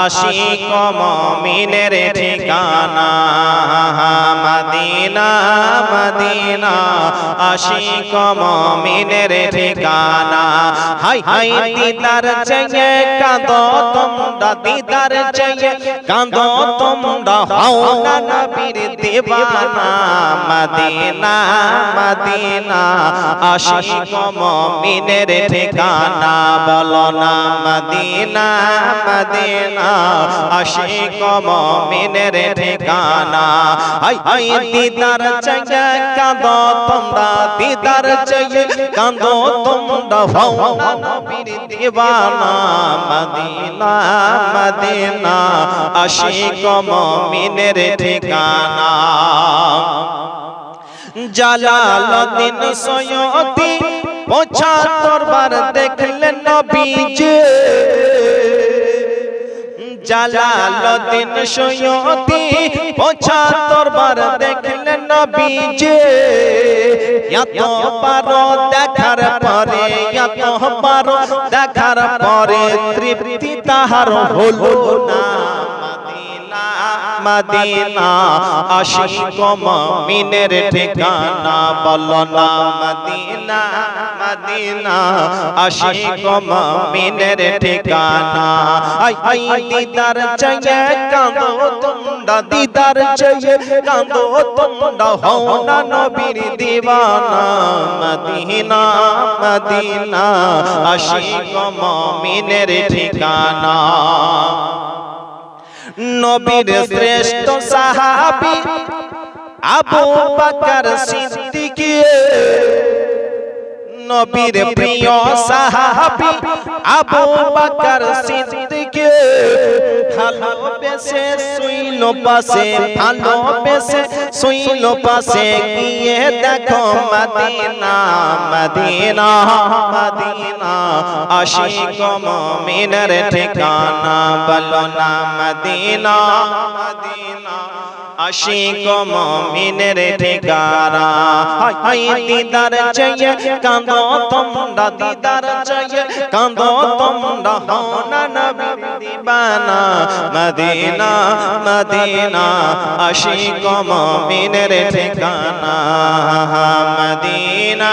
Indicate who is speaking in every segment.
Speaker 1: আশিক মুমিনের ঠিকানা Medina Medina Ashiq মুমিনের ঠিকানা হাই হাই দিদার চাইয়ে কাঁদো তোমরা দিদার চাইয়ে কাঁদো তোমরা হও না নবীর দিওয়ানা মদিনা মদিনা আশিক মুমিনের ঠিকানা বলো না মদিনা মদিনা আশিক মুমিনের ঠিকানা হাই হাই দিদার চাইয়ে কাঁদো তোমরা দিদার চাইয়ে কাঁদো তোমরা হও না নবীর দিওয়ানা মদিনা মদিনা আশিক মুমিনের ঠিকানা জালালউদ্দিন সৈয়দী ৭৫ বার দেখলেন নবীজি জালালউদ্দিন সৈয়দী ৭৫ বার দেখলেন নবীজি এতবার দেখার পরে এতবার দেখার পরে তৃপ্তি তাহার হলো না মদিনা আশিক মুমিনের ঠিকানা বলো না মদিনা মদিনা আশিক মুমিনের ঠিকানা আই আই দিদার চাইয়ে কাঁদো তোমরা দিদার চাইয়ে কাঁদো তোমরা হও না নবীর দিওয়ানা মদিনা মদিনা আশিক মুমিনের ঠিকানা নবীর শ্রেষ্ঠ সাহাবী আবু বকর সিদ্দিক নবীর প্রিয় সাহাবী আবু বকর সিদ্দিক ভালোবেসে শুইল পাশে ভালোবেসে শুইল পাশে গিয়ে দেখো মদিনা মদিনা মদিনা আশিক মুমিনের ঠিকানা বলো না মদিনা মদিনা আশিক মুমিনের ঠিকানা হাই দিদার চাইয়ে কাঁদো তোমরা দিদার চাইয়ে কাঁদো তোমরা হও না নবীর দিওয়ানা মদিনা মদিনা আশিক মুমিনের ঠিকানা মদিনা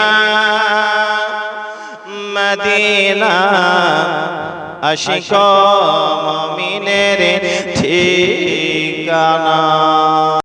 Speaker 1: মদিনা আশিক মুমিনের ঠিকানা।